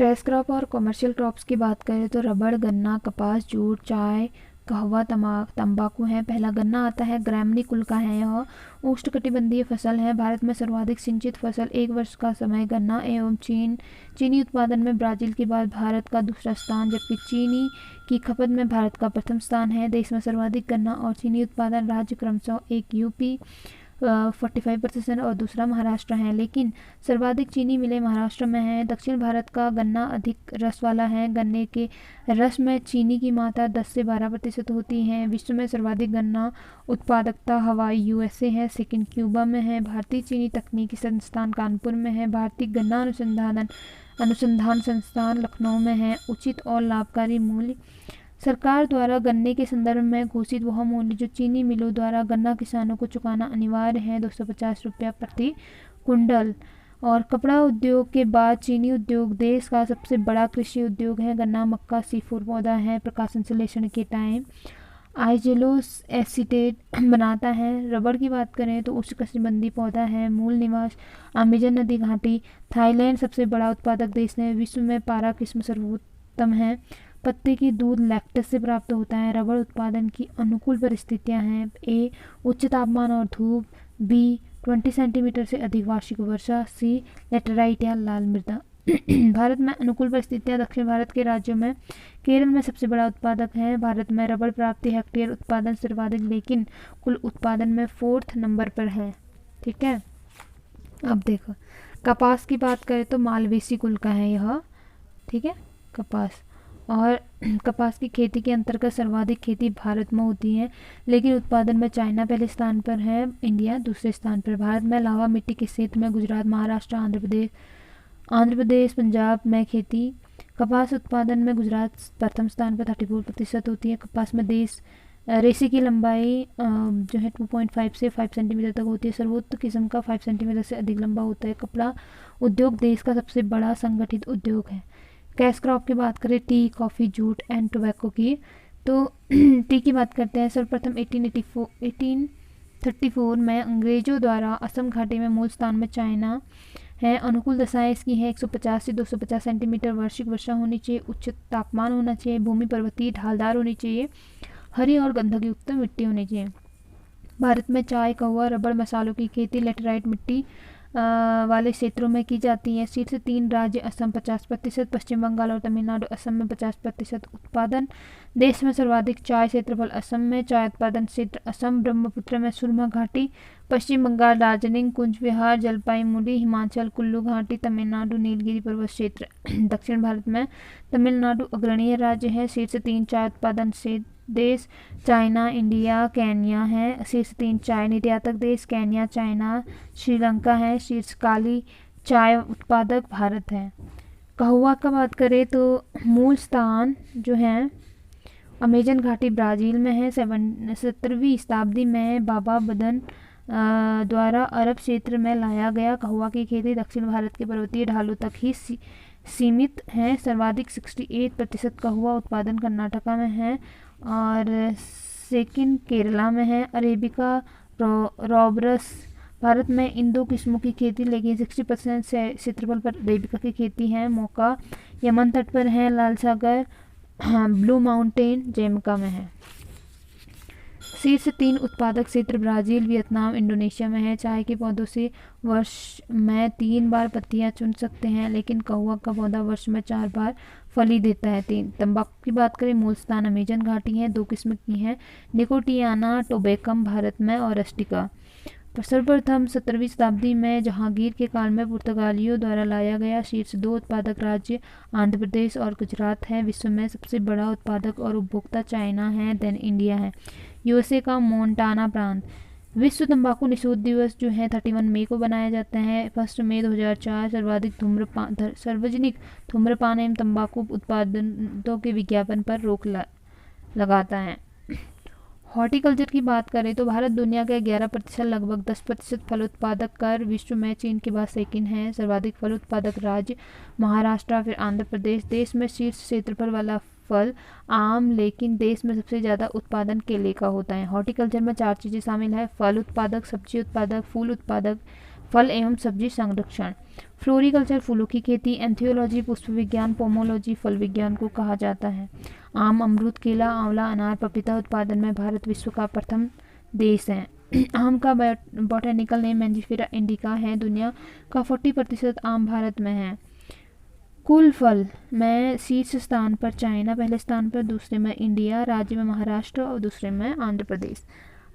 Cash crop और commercial crops की बात करें तो रबड़, गन्ना, कपास, जूट, चाय, कहवा, तंबाकू है। पहला गन्ना आता है, ग्रामनी कुल का है। यह उष्णकटिबंधीय फसल है। भारत में सर्वाधिक सिंचित फसल एक वर्ष का समय गन्ना एवं चीनी उत्पादन में ब्राजील के बाद भारत का दूसरा स्थान, जबकि चीनी की खपत में भारत का प्रथम स्थान है। देश में सर्वाधिक गन्ना और चीनी उत्पादन राज्य क्रमशः एक यूपी 45% और दूसरा महाराष्ट्र है, लेकिन सर्वाधिक चीनी मिलें महाराष्ट्र में है। दक्षिण भारत का गन्ना अधिक रस वाला है। गन्ने के रस में चीनी की मात्रा 10 से 12% होती है। विश्व में सर्वाधिक गन्ना उत्पादकता हवाई यूएसए है, सेकंड क्यूबा में है। भारतीय चीनी तकनीकी संस्थान कानपुर में है। भारतीय गन्ना अनुसंधान संस्थान लखनऊ में है। उचित और लाभकारी मूल्य, सरकार द्वारा गन्ने के संदर्भ में घोषित वह मूल्य जो चीनी मिलों द्वारा गन्ना किसानों को चुकाना अनिवार्य है, 250 रुपया प्रति कुंटल। और कपड़ा उद्योग के बाद चीनी उद्योग देश का सबसे बड़ा कृषि उद्योग है। गन्ना, मक्का, सीफूड पौधा है। प्रकाश संश्लेषण के टाइम आइजेलोस एसीटेट बनाता है। रबड़ की बात करें तो उष्णकटिबंधीय पौधा है। मूल निवास अमेजन नदी घाटी। थाईलैंड सबसे बड़ा उत्पादक देश है। विश्व में पारा किस्म सर्वोत्तम है। पत्ते की दूध लैक्टस से प्राप्त होता है। रबड़ उत्पादन की अनुकूल परिस्थितियां हैं। ए, उच्च तापमान और धूप। बी, 20 सेंटीमीटर से अधिक वार्षिक वर्षा। सी, लेटराइट या लाल मृदा। भारत में अनुकूल परिस्थितियां दक्षिण भारत के राज्यों में केरल में सबसे बड़ा उत्पादक है। भारत में रबड़ प्राप्ति हेक्टेयर उत्पादन सर्वाधिक, लेकिन कुल उत्पादन में 4th नंबर पर है। ठीक है, अब देखो कपास की बात करें तो मालवेसी कुल का है यह। ठीक है, कपास और कपास की खेती के अंतर्गत सर्वाधिक खेती भारत में होती है, लेकिन उत्पादन में चाइना पहले स्थान पर है, इंडिया दूसरे स्थान पर। भारत में लावा मिट्टी के क्षेत्र में गुजरात, महाराष्ट्र, आंध्र प्रदेश, पंजाब में खेती। कपास उत्पादन में गुजरात प्रथम स्थान पर 34% होती है। कपास में रेशे की लंबाई जो है 2.5 से 5 सेंटीमीटर तक होती है। सर्वोत्तम किस्म का 5 सेंटीमीटर से अधिक लंबा होता है। कपड़ा उद्योग देश का सबसे बड़ा संगठित उद्योग है। कैश क्रॉप की बात करें, T, coffee, jute and tobacco की, तो टी की बात करते हैं। सर्वप्रथम 1834 में अंग्रेजों द्वारा असम घाटी में मूल स्थान में चाइना है। अनुकूल दशाएं इसकी है 150 से 250 सेंटीमीटर वार्षिक वर्षा होनी चाहिए। उच्च तापमान होना चाहिए। भूमि पर्वतीय ढालदार होनी चाहिए। हरी और गंधक युक्त मिट्टी होनी चाहिए। भारत में चाय, कहवा, रबड़, मसालों की खेती लेटराइट मिट्टी वाले क्षेत्रों में की जाती है। शीर्ष 3 राज्य असम 50%, पश्चिम बंगाल और तमिलनाडु। असम में 50% उत्पादन। देश में सर्वाधिक चाय क्षेत्रफल असम में। चाय उत्पादन क्षेत्र असम, ब्रह्मपुत्र में सुरमा घाटी, पश्चिम बंगाल दार्जिलिंग, कुंज विहार, जलपाईगुड़ी, हिमाचल कुल्लू घाटी, तमिलनाडु नीलगिरी पर्वत क्षेत्र। दक्षिण भारत में तमिलनाडु अग्रणीय राज्य है। शीर्ष 3 चाय उत्पादन से देश चाइना, इंडिया, केन्या है। शीर्ष 3 चाय निर्यातक देश केन्या, चाइना, श्रीलंका है। शीर्ष काली चाय उत्पादक भारत है। कहवा का बात करें तो मूल स्थान जो है अमेजन घाटी ब्राज़ील में है। 17वीं शताब्दी में बाबा बदन द्वारा अरब क्षेत्र में लाया गया। कहवा की खेती दक्षिण भारत के पर्वतीय ढालों तक ही सीमित है। सर्वाधिक 68% कहवा उत्पादन कर्नाटका में है और सेकंड केरला में है। अरेबिका रॉबरस भारत में इन 2 किस्मों की खेती, लेकिन 60% से क्षेत्रफल पर अरेबिका की खेती है। मौका यमन तट पर है। लाल सागर ब्लू माउंटेन जैमका में है। शीर्ष 3 उत्पादक क्षेत्र ब्राज़ील, वियतनाम, इंडोनेशिया में है। चाय के पौधों से वर्ष में 3 बार पत्तियां चुन सकते हैं, लेकिन कहवा का पौधा वर्ष में 4 बार फली देता है। 3 तंबाकू की बात करें, मूल स्थान अमेजन घाटी है। 2 किस्म की हैं, निकोटियाना टोबैकम भारत में और रस्टिका। सर्वप्रथम 17वीं शताब्दी में जहांगीर के काल में पुर्तगालियों द्वारा लाया गया। शीर्ष 2 उत्पादक राज्य आंध्र प्रदेश और गुजरात है। विश्व में सबसे बड़ा उत्पादक और उपभोक्ता चाइना है, देन इंडिया है। यूएसए का मोंटाना प्रांत। विश्व तंबाकू निषेध दिवस जो है 31 मई को बनाया जाता है। 1 मई 2004 सार्वजनिक धूम्रपान एवं तंबाकू उत्पादों के विज्ञापन पर रोक लगाता है। हॉर्टिकल्चर की बात करें तो भारत दुनिया का 11% लगभग 10% फल उत्पादक कर विश्व में चीन के बाद सेकंड है। सर्वाधिक फल उत्पादक राज्य महाराष्ट्र, फिर आंध्र प्रदेश। देश में शीर्ष क्षेत्रफल वाला फल आम, लेकिन देश में सबसे ज़्यादा उत्पादन केले का होता है। हॉर्टिकल्चर में 4 चीज़ें शामिल है: फल उत्पादक, सब्जी उत्पादक, फूल उत्पादक, फल एवं सब्जी संरक्षण। फ्लोरिकल्चर फूलों की खेती, एंथियोलॉजी पुष्प विज्ञान, पोमोलॉजी फल विज्ञान को कहा जाता है। आम, अमरूद, केला, आंवला, अनार, पपीता उत्पादन में भारत विश्व का प्रथम देश है। आम का बॉटनिकल नेम मैंजिफेरा इंडिका है। दुनिया का 40% आम भारत में है। कुल फल में शीर्ष स्थान पर चाइना पहले स्थान पर, दूसरे में इंडिया, राज्य में महाराष्ट्र और दूसरे में आंध्र प्रदेश।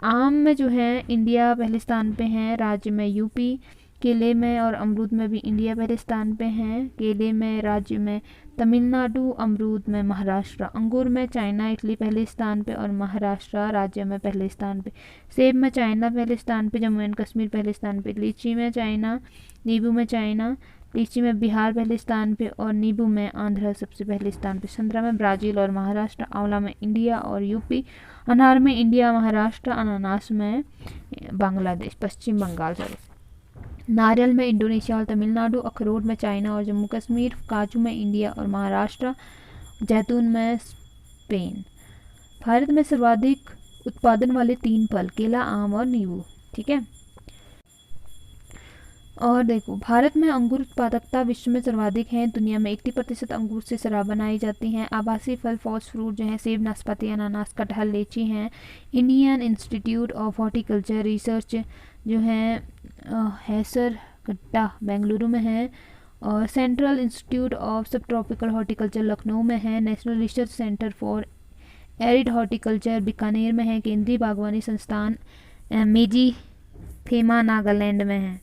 आम में जो है इंडिया पहले स्थान पे है, राज्य में यूपी, केले में और अमरूद में भी इंडिया पहले स्थान पे हैं। केले में राज्य में तमिलनाडु, अमरूद में महाराष्ट्र। अंगूर में चाइना, इटली पहले स्थान पे और महाराष्ट्र राज्य में पहले स्थान पे। सेब में चाइना पहले स्थान पे, जम्मू एंड कश्मीर पहले स्थान पे। लीची में चाइना, नींबू में चाइना, लीची में बिहार पहले स्थान पे और नींबू में आंध्र सबसे पहले स्थान पे। संतरा में ब्राज़ील और महाराष्ट्र, आंवला में इंडिया और यूपी, अनार में इंडिया, महाराष्ट्र, अनानास में बांग्लादेश, पश्चिम बंगाल सॉरी। नारियल में इंडोनेशिया और तमिलनाडु, अखरोट में चाइना और जम्मू कश्मीर, काजू में इंडिया और महाराष्ट्र, जैतून में स्पेन। भारत में सर्वाधिक उत्पादन वाले 3 फल, केला, आम और नींबू। ठीक है। और देखो, भारत में अंगूर उत्पादकता विश्व में सर्वाधिक है। दुनिया में 80% अंगूर से शराब बनाई जाती है। आवासीय फल फॉस फ्रूट जो है सेब, नाशपाती, अनानास, कटहल, लीची हैं। Indian institute of horticulture research जो है हैसर गड्डा बेंगलुरु में है और सेंट्रल इंस्टीट्यूट ऑफ सब ट्रॉपिकल हॉर्टिकल्चर लखनऊ में है। National research centre for arid horticulture Bikaner में है। केंद्रीय बागवानी संस्थान मेजी फेमा नागालैंड में है।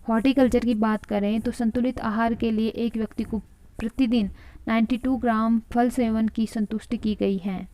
हॉर्टिकल्चर की बात करें तो संतुलित आहार के लिए एक व्यक्ति को प्रतिदिन 92 ग्राम फल सेवन की संतुष्टि की गई है।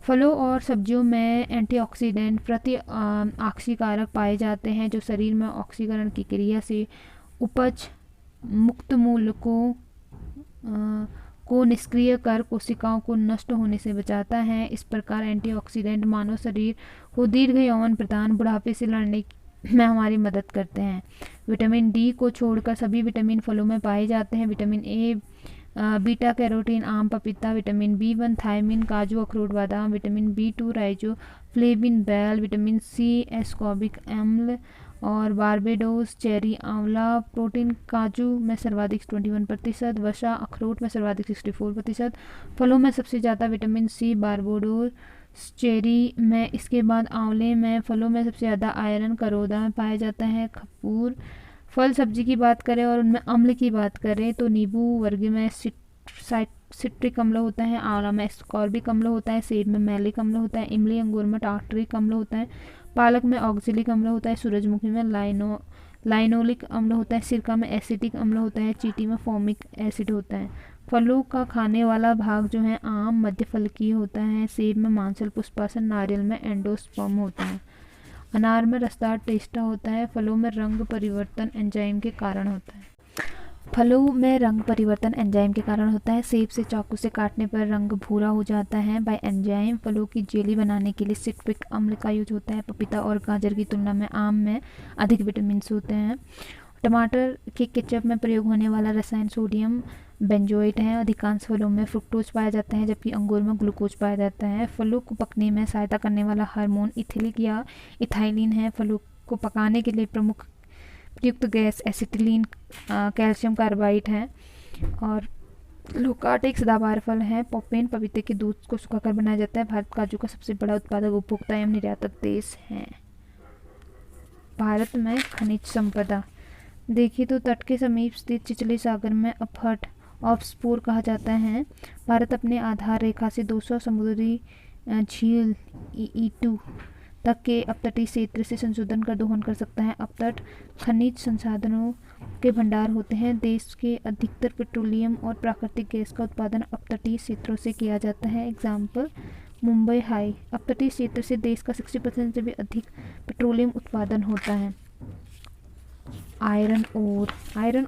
फलों और सब्जियों में एंटीऑक्सीडेंट प्रतिऑक्सीकारक पाए जाते हैं जो शरीर में ऑक्सीकरण की क्रिया से उपज मुक्त मूलकों को निष्क्रिय कर कोशिकाओं को नष्ट होने से बचाता है। इस प्रकार एंटीऑक्सीडेंट मानव शरीर को दीर्घ यौवन प्रदान, बुढ़ापे से लड़ने में हमारी मदद करते हैं। विटामिन डी को छोड़कर सभी विटामिन फलों में पाए जाते हैं। विटामिन ए, बीटा कैरोटीन आम, पपीता, विटामिन B1 थायमिन काजू, अखरोट, बादाम, विटामिन B2 राइजो फ्लेविन बेल, विटामिन सी एस्कॉर्बिक अम्ल और बारबेडोस चेरी, आंवला। प्रोटीन काजू में सर्वाधिक 21%, वसा अखरोट में सर्वाधिक 64%। फलों में सबसे ज़्यादा विटामिन सी बारबेडोस चेरी में, इसके बाद आंवले में। फलों में सबसे ज़्यादा आयरन करोदा में पाया जाता है। खपूर। फल सब्जी की बात करें और उनमें अम्ल की बात करें तो नींबू वर्ग में सिट्रिक अम्ल होता है, आंवला में एस्कॉर्बिक अम्ल होता है, सेब में मैलिक अम्ल होता है, इमली अंगूर में टार्टरिक अम्ल होता है, पालक में ऑक्जेलिक अम्ल होता है, सूरजमुखी में लाइनोलिक अम्ल होता है, सिरका में एसिटिक अम्ल होता है, चींटी में फॉर्मिक एसिड होता है। फलों का खाने वाला भाग जो है आम मध्य फलकीय होता है, सेब में मांसल पुष्पासन, नारियल में एंडोस्पर्म होता है, अनार में रसदार टेस्टा होता है। फलों में रंग परिवर्तन एंजाइम के कारण होता है। फलों में रंग परिवर्तन एंजाइम के कारण होता है। सेब से चाकू से काटने पर रंग भूरा हो जाता है बाय एंजाइम। फलों की जेली बनाने के लिए सिट्रिक अम्ल का यूज होता है। पपीता और गाजर की तुलना में आम में अधिक विटामिन होते हैं। टमाटर के केचप में प्रयोग होने वाला रसायन सोडियम बेंजोएट है। अधिकांश फलों में फ्रुक्टोज पाया जाता है जबकि अंगूर में ग्लूकोज पाया जाता है। फलों को पकने में सहायता करने वाला हार्मोन इथिलिक या इथाइलिन है। फलों को पकाने के लिए प्रमुख प्रयुक्त गैस एसिटिलीन कैल्शियम कार्बाइड है। और लोकार्ट एक सदाबहार फल है। पोपेन पपीते के दूध को सुखाकर बनाया जाता है। भारत काजू का सबसे बड़ा उत्पादक, उपभोक्ता एवं निर्यातक देश है। भारत में खनिज संपदा देखिए तो तट के समीप स्थित चिचले सागर में अपहट ऑफ स्पोर कहा जाता है। भारत अपने आधार रेखा से 200 समुद्री झील E2 तक के अपतटीय क्षेत्र से संशोधन कर दोहन कर सकता है। अपतट खनिज संसाधनों के भंडार होते हैं। देश के अधिकतर पेट्रोलियम और प्राकृतिक गैस का उत्पादन अपतटीय क्षेत्रों से किया जाता है। Example Mumbai high. अपतटीय क्षेत्र से देश का 60% से भी अधिक पेट्रोलियम उत्पादन होता है। आयरन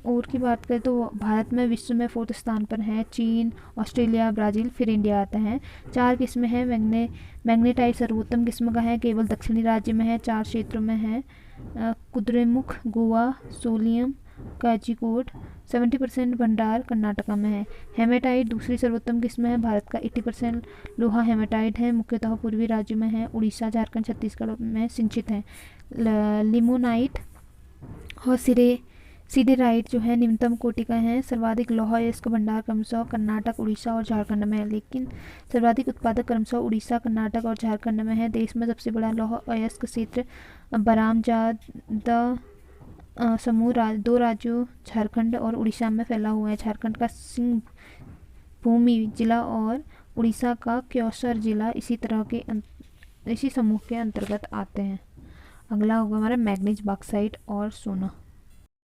ओर की बात करें तो भारत में विश्व में 4th स्थान पर है। चीन, ऑस्ट्रेलिया, ब्राज़ील, फिर इंडिया आता है। 4 किस्में हैं। मैग्नेटाइट सर्वोत्तम किस्म का है, केवल दक्षिणी राज्य में है, 4 क्षेत्रों में है। कुद्रेमुख, गोवा, सोलियम, काजीकोड। 70% भंडार कर्नाटका में है। हेमेटाइट दूसरी सर्वोत्तम किस्म है। भारत का 80% लोहा हेमेटाइट है, मुख्यतः पूर्वी राज्यों में है। उड़ीसा, झारखंड, छत्तीसगढ़ में सिंचित है। लिमोनाइट और सीधे राइट जो है निम्नतम कोटि का है। सर्वाधिक लौह अयस्क भंडार क्रमशः कर्नाटक, उड़ीसा और झारखंड में है, लेकिन सर्वाधिक उत्पादक क्रमशः उड़ीसा, कर्नाटक और झारखंड में है। देश में सबसे बड़ा लौह अयस्क क्षेत्र बरामजादा समूह 2 राज्यों झारखंड और उड़ीसा में फैला हुआ है। झारखंड का सिंहभूम जिला और उड़ीसा का क्योंसर जिला इसी समूह के अंतर्गत आते हैं। अगला होगा हमारा मैग्नीज, बॉक्साइट और सोना।